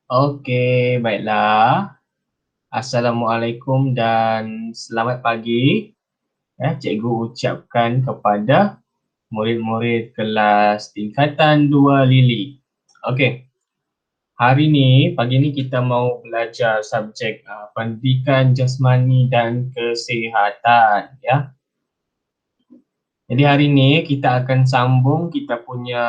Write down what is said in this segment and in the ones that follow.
Okey, baiklah. Assalamualaikum dan selamat pagi. Cikgu ucapkan kepada murid-murid kelas tingkatan 2 Lili. Okey, hari ni, pagi ni kita mau belajar subjek pendidikan jasmani dan kesihatan, ya. Jadi hari ni kita akan sambung kita punya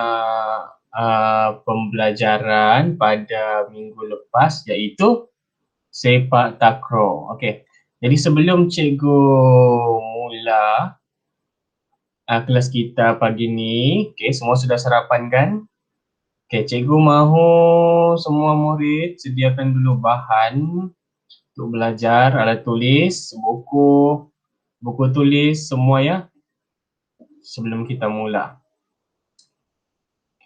pembelajaran pada minggu lepas, iaitu sepak takraw. Okey. Jadi sebelum cikgu mula kelas kita pagi ni, okey, semua sudah sarapan kan? Okey, cikgu mahu semua murid sediakan dulu bahan untuk belajar, alat tulis, buku tulis semua ya, sebelum kita mula.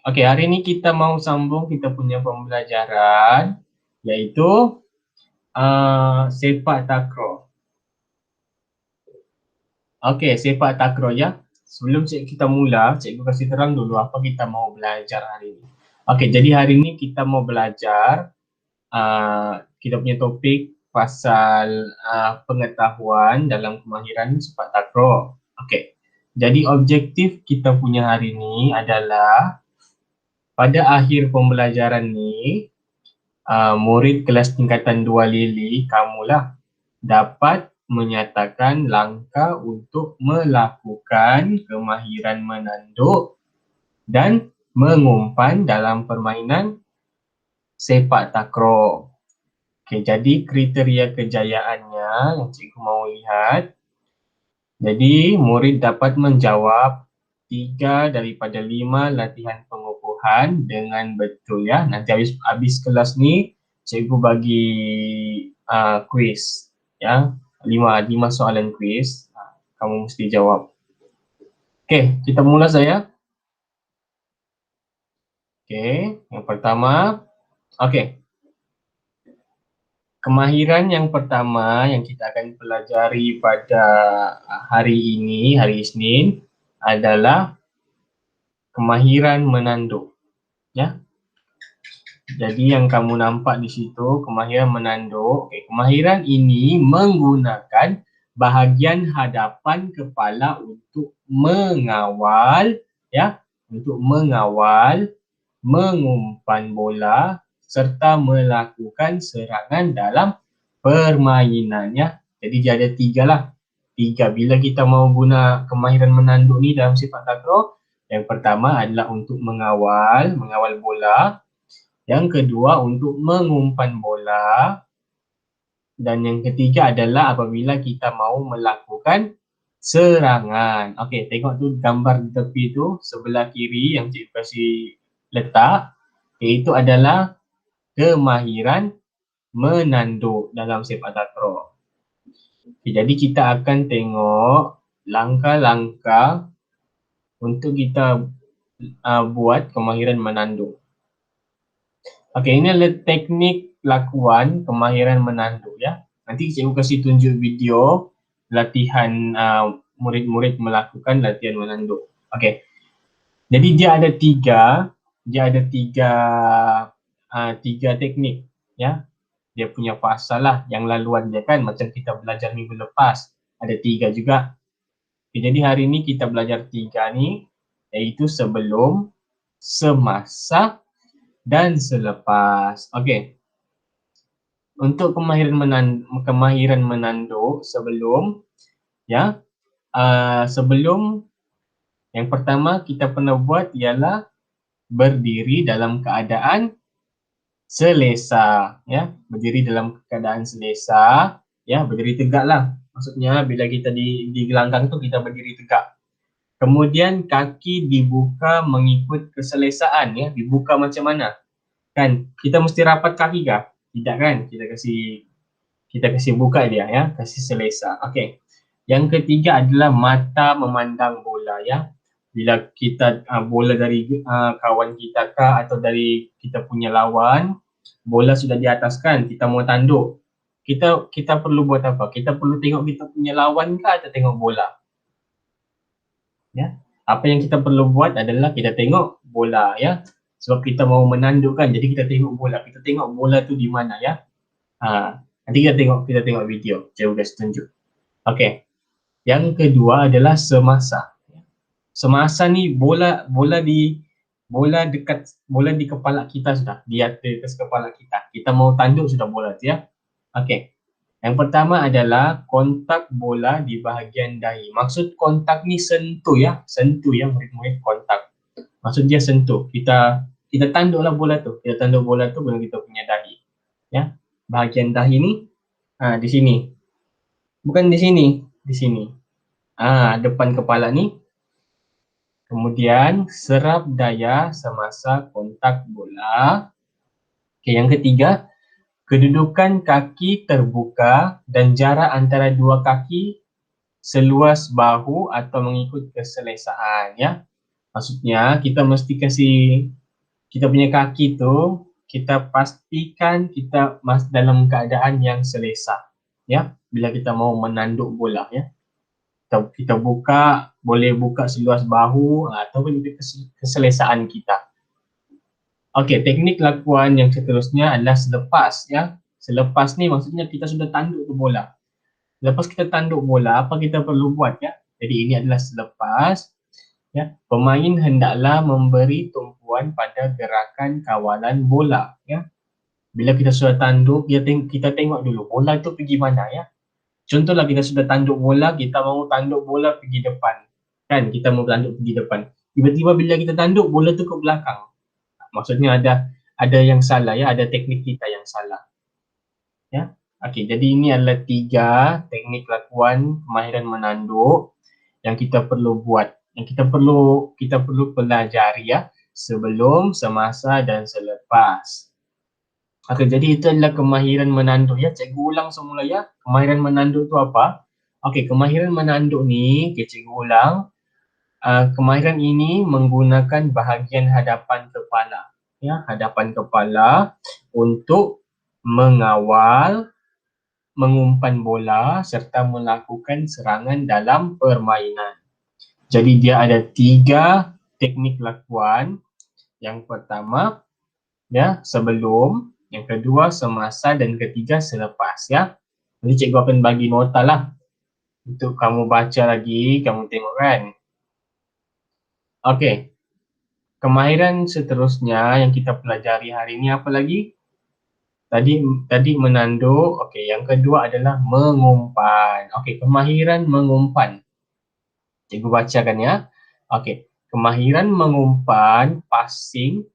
Okey, hari ni kita mahu sambung kita punya pembelajaran, iaitu sepak takraw. Okey, sepak takraw ya. Sebelum kita mula, cikgu kasih terang dulu apa kita mau belajar hari ini. Okey, jadi hari ini kita mau belajar kita punya topik pasal pengetahuan dalam kemahiran sepak takraw. Okey. Jadi objektif kita punya hari ini adalah pada akhir pembelajaran ni murid kelas tingkatan 2 Lili, kamulah dapat menyatakan langkah untuk melakukan kemahiran menanduk dan mengumpan dalam permainan sepak takraw. Okey, jadi kriteria kejayaannya yang cikgu mahu lihat. Jadi murid dapat menjawab 3 daripada 5 latihan pengukuhan dengan betul ya. Nanti habis kelas ni cikgu bagi kuis ya. 5 soalan kuis. Kamu mesti jawab. Okey, kita mula saya. Okey, yang pertama. Okey. Kemahiran yang pertama yang kita akan pelajari pada hari ini, hari Isnin, adalah kemahiran menanduk. Ya. Jadi yang kamu nampak di situ, kemahiran menanduk. Okay. Kemahiran ini menggunakan bahagian hadapan kepala untuk mengawal, ya, mengumpan bola serta melakukan serangan dalam permainannya. Jadi dia ada 3 lah. 3. Bila kita mau guna kemahiran menanduk ni dalam sepak takraw, yang pertama adalah untuk mengawal bola. Yang kedua untuk mengumpan bola. Dan yang ketiga adalah apabila kita mau melakukan serangan. Okey, tengok tu gambar di tepi tu, sebelah kiri yang cikgu kasih letak, iaitu adalah kemahiran menanduk dalam sepak takraw. Okay, jadi kita akan tengok langkah-langkah untuk kita buat kemahiran menanduk. Okey, ini adalah teknik lakuan kemahiran menanduk ya. Nanti cikgu kasih tunjuk video latihan murid-murid melakukan latihan menanduk. Okey. Jadi dia ada tiga teknik ya. Dia punya pasal lah yang laluan dia kan, macam kita belajar minggu lepas. Ada 3 juga. Okay, jadi hari ni kita belajar 3 ni, iaitu sebelum, semasa dan selepas. Okey. Untuk kemahiran menanduk sebelum, ya, sebelum, yang pertama kita pernah buat ialah berdiri dalam keadaan selesa, ya, berdiri dalam keadaan selesa, ya, berdiri tegak lah. Maksudnya bila kita di gelanggang tu kita berdiri tegak. Kemudian kaki dibuka mengikut keselesaan, ya, dibuka macam mana? Kan kita mesti rapat kaki kah? Tidak kan? Kita kasih buka dia ya, kasih selesa. Okey. Yang ketiga adalah mata memandang bola ya. Bila kita bola dari kawan kita kah atau dari kita punya lawan, bola sudah di atas kan, kita mau tanduk. Kita perlu buat apa? Kita perlu tengok kita punya lawan kah atau tengok bola? Ya. Apa yang kita perlu buat adalah kita tengok bola ya. Sebab kita mau menanduk kan, jadi kita tengok bola. Kita tengok bola tu di mana ya. Nanti kita tengok video. Saya sudah tunjuk. Okey. Yang kedua adalah semasa. Semasa ni bola di kepala kita sudah, di atas kepala kita. Kita mau tanduk sudah bola tu ya. Okey. Yang pertama adalah kontak bola di bahagian dahi. Maksud kontak ni sentuh ya murid-murid, kontak. Maksud dia sentuh. Kita tanduklah bola tu. Kita tanduk bola tu dengan kita punya dahi. Ya. Bahagian dahi ni di sini. Bukan di sini, di sini. Depan kepala ni. Kemudian serap daya semasa kontak bola. Okey, yang ketiga, kedudukan kaki terbuka dan jarak antara dua kaki seluas bahu atau mengikut keselesaan ya. Maksudnya kita mesti kasih kita punya kaki tu, kita pastikan kita dalam keadaan yang selesa ya bila kita mau menanduk bola ya. Kita buka, boleh buka seluas bahu ataupun itu keselesaan kita. Okey, teknik lakuan yang seterusnya adalah selepas ya. Selepas ni maksudnya kita sudah tanduk tu bola. Lepas kita tanduk bola, apa kita perlu buat ya? Jadi ini adalah selepas ya. Pemain hendaklah memberi tumpuan pada gerakan kawalan bola ya. Bila kita sudah tanduk, kita tengok dulu bola itu pergi mana ya. Contohlah kita sudah tanduk bola, kita mau tanduk bola pergi depan. Kan kita mau tanduk pergi depan. Tiba-tiba bila kita tanduk bola tu ke belakang. Maksudnya ada yang salah ya, ada teknik kita yang salah. Ya. Okey, jadi ini adalah 3 teknik lakuan kemahiran menanduk yang kita perlu buat. Yang kita perlu pelajari ya sebelum, semasa dan selepas. Okey, jadi itu adalah kemahiran menanduk ya. Cikgu ulang semula ya. Kemahiran menanduk tu apa? Okey, kemahiran menanduk ni, cikgu ulang. Kemahiran ini menggunakan bahagian hadapan kepala. Ya, hadapan kepala untuk mengawal, mengumpan bola serta melakukan serangan dalam permainan. Jadi dia ada 3 teknik lakuan. Yang pertama, ya, sebelum. Yang kedua semasa dan ketiga selepas ya. Nanti cikgu akan bagi nota lah untuk kamu baca lagi, kamu tengok kan. Okey. Kemahiran seterusnya yang kita pelajari hari ini apa lagi? Tadi menanduk. Okey, yang kedua adalah mengumpan. Okey, kemahiran mengumpan. Cikgu bacakan ya. Okey, kemahiran mengumpan passing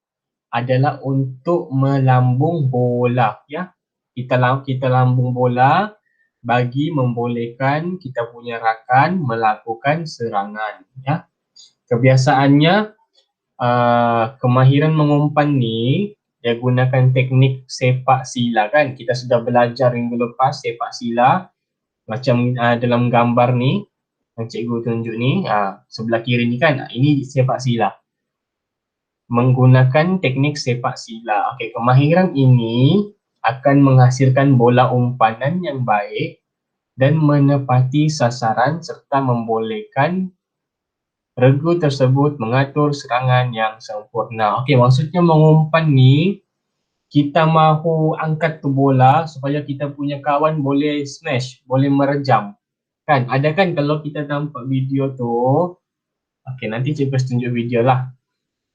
adalah untuk melambung bola ya. Kita lambung bola bagi membolehkan kita punya rakan melakukan serangan ya. Kebiasaannya kemahiran mengumpan ni dia gunakan teknik sepak sila kan. Kita sudah belajar minggu lepas sepak sila macam dalam gambar ni yang cikgu tunjuk ni sebelah kiri ni kan. Ini sepak sila. Menggunakan teknik sepak sila. Okey, kemahiran ini akan menghasilkan bola umpanan yang baik dan menepati sasaran serta membolehkan regu tersebut mengatur serangan yang sempurna. Okey, maksudnya mengumpan ni kita mahu angkat tu bola supaya kita punya kawan boleh smash, boleh merejam. Kan? Ada kan kalau kita nampak video tu. Okey, nanti cikgu tunjuk video lah.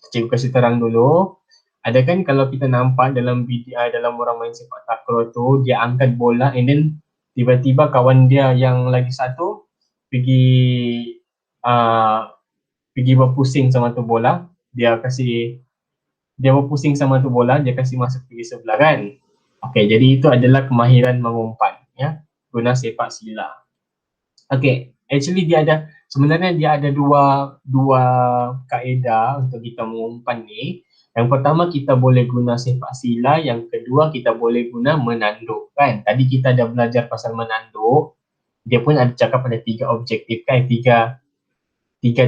Cikgu kasih terang dulu. Ada kan kalau kita nampak dalam video dalam orang main sepak takraw tu dia angkat bola and then tiba-tiba kawan dia yang lagi satu pergi berpusing sama tu bola, dia berpusing sama tu bola, dia kasih masuk pergi sebelah kan. Okey, jadi itu adalah kemahiran mengumpan ya, guna sepak sila. Okey, actually sebenarnya dia ada dua kaedah untuk kita mengumpan ni. Yang pertama kita boleh guna sepak sila, yang kedua kita boleh guna menanduk kan. Tadi kita dah belajar pasal menanduk. Dia pun ada cakap ada 3 objektif kan, tiga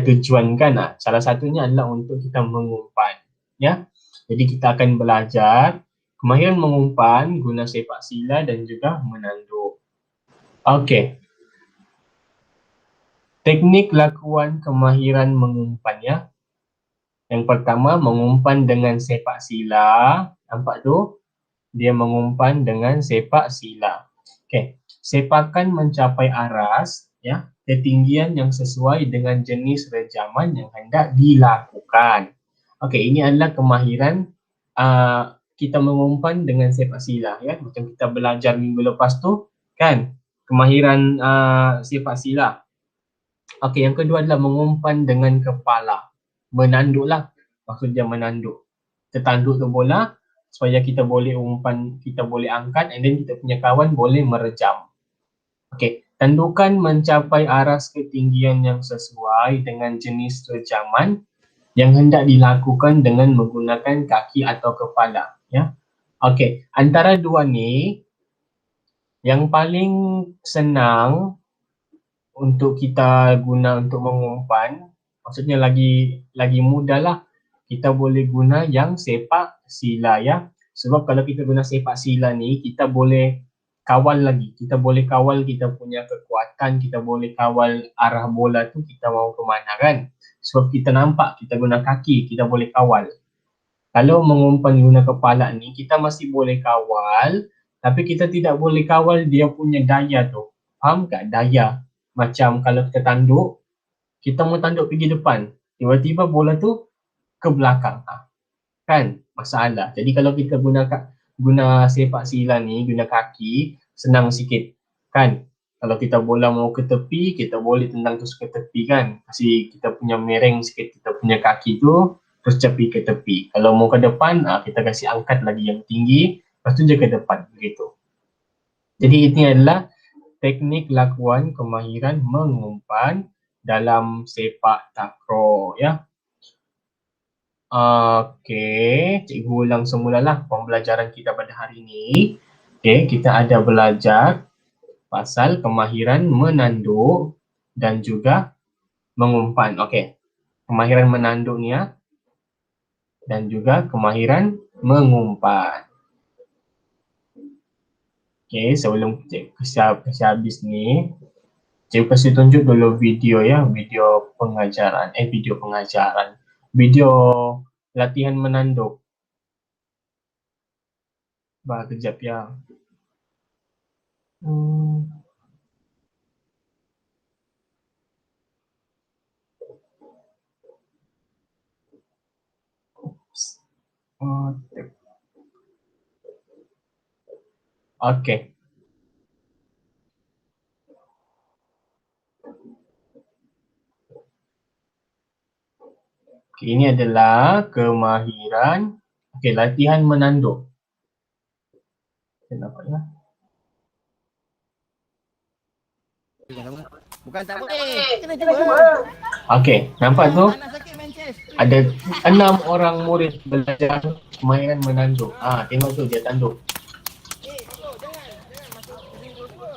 tujuan kan. Salah satunya adalah untuk kita mengumpan ya. Jadi kita akan belajar kemahiran mengumpan guna sepak sila dan juga menanduk. Okey. Teknik lakuan kemahiran mengumpan ya. Yang pertama mengumpan dengan sepak sila. Nampak tu? Dia mengumpan dengan sepak sila. Okey, sepakan mencapai aras ya, ketinggian yang sesuai dengan jenis rejaman yang hendak dilakukan. Okey, ini adalah kemahiran kita mengumpan dengan sepak sila ya. Macam kita belajar minggu lepas tu kan, kemahiran sepak sila. Okey, yang kedua adalah mengumpan dengan kepala. Menanduklah. Maksudnya menanduk. Kita tanduk tu bola supaya kita boleh umpan, kita boleh angkat and then kita punya kawan boleh merejam. Okey, tandukan mencapai aras ketinggian yang sesuai dengan jenis rejaman yang hendak dilakukan dengan menggunakan kaki atau kepala, ya. Okey, antara dua ni yang paling senang untuk kita guna untuk mengumpan, maksudnya lagi mudahlah, kita boleh guna yang sepak sila ya. Sebab kalau kita guna sepak sila ni, kita boleh kawal lagi. Kita boleh kawal kita punya kekuatan, kita boleh kawal arah bola tu kita mau ke mana kan. Sebab kita nampak kita guna kaki, kita boleh kawal. Kalau mengumpan guna kepala ni, kita masih boleh kawal, tapi kita tidak boleh kawal dia punya daya tu. Faham tak? Daya. Macam kalau kita tanduk, kita mau tanduk pergi depan, tiba-tiba bola tu ke belakang. Kan? Masalah. Jadi kalau kita guna sepak sila ni, guna kaki, senang sikit. Kan? Kalau kita bola mau ke tepi, kita boleh tendang terus ke tepi kan. Kasi kita punya mereng sikit kita punya kaki tu, terus cepi ke tepi. Kalau mau ke depan, kita kasih angkat lagi yang tinggi, lepas tu je ke depan. Begitu. Jadi ini adalah teknik lakuan kemahiran mengumpan dalam sepak takraw ya. Okey, cikgu ulang semulalah pembelajaran kita pada hari ini. Okey, kita ada belajar pasal kemahiran menanduk dan juga mengumpan. Okey. Kemahiran menanduk ni ya dan juga kemahiran mengumpan. Okey, sebelum cikgu kasi habis ni, cikgu kasi tunjuk dulu video ya, video pengajaran, video latihan menanduk. Kejap ya. Okey. Ini adalah kemahiran latihan menanduk. Nampak ya? Bukan tak boleh. Kena cuba. Okey, nampak tu? Ada 6 orang murid belajar kemahiran menanduk. Tengok tu dia tanduk.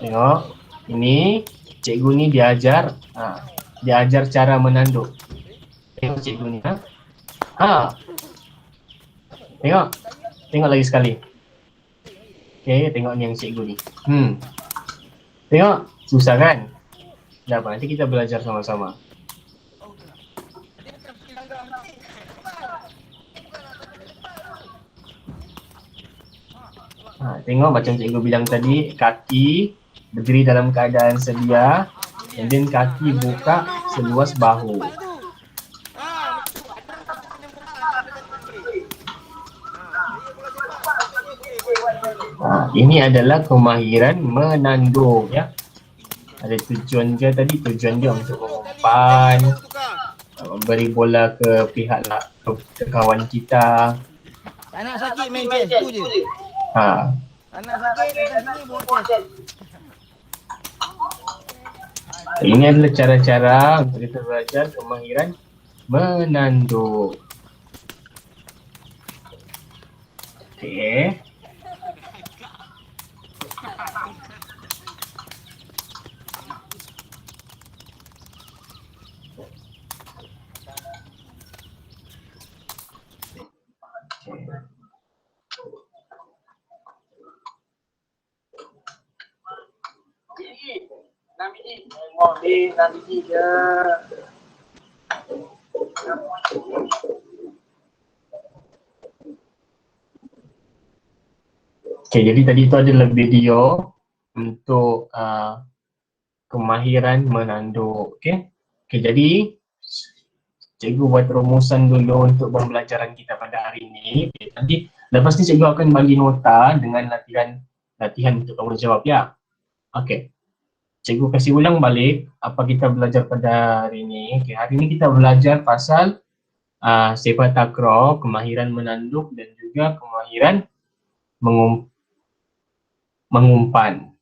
Tengok. Ini cikgu ni dia ajar, dia ajar cara menanduk. Tengok cikgu ni Tengok. Tengok lagi sekali. Okey, tengok ni yang cikgu ni. Tengok, susah kan? Dah apa, nanti kita belajar sama-sama. Tengok macam cikgu bilang tadi, kaki berdiri dalam keadaan sedia, and then kaki buka seluas bahu. Ini adalah kemahiran menanduk ya. Ada tujuan dia tadi, tujuan dia untuk mengumpan, beri bola ke pihak ke kawan kita. Tak nak sakit main chess, tu je. Tak nak sakit, datang sini buat chess. Ini adalah cara-cara untuk kita belajar kemahiran menanduk. Okey. Nanti je. Okay, jadi tadi itu adalah video untuk kemahiran menanduk. Okay, jadi cikgu buat rumusan dulu untuk pembelajaran kita pada hari ini. Okay, nanti lepas ni cikgu akan bagi nota dengan latihan untuk kamu jawab ya. Okay, cikgu kasih ulang balik apa kita belajar pada hari ini. Okay, hari ini kita belajar pasal sifat takraw, kemahiran menanduk dan juga kemahiran mengumpan.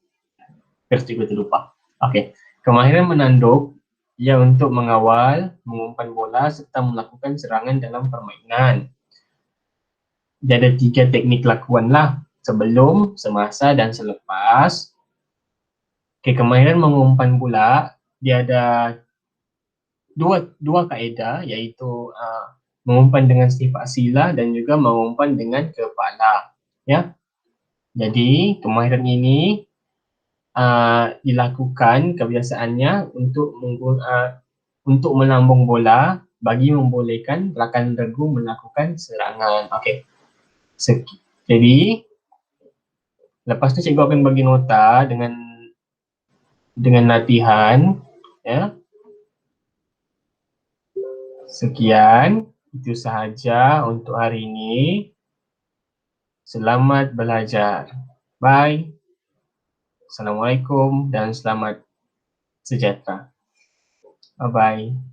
Terus cikgu terlupa. Okey, kemahiran menanduk ia untuk mengawal, mengumpan bola serta melakukan serangan dalam permainan. Dia ada 3 teknik lakuan lah, sebelum, semasa dan selepas. Okey, kemahiran mengumpan bola dia ada dua kaedah, iaitu mengumpan dengan sifat sila dan juga mengumpan dengan kepala. Ya. Jadi kemahiran ini dilakukan kebiasaannya untuk melambung bola bagi membolehkan rakan regu melakukan serangan. Okey. Jadi lepas tu cikgu akan bagi nota dengan latihan, ya. Sekian, itu sahaja untuk hari ini. Selamat belajar. Bye. Assalamualaikum dan selamat sejahtera. Bye-bye.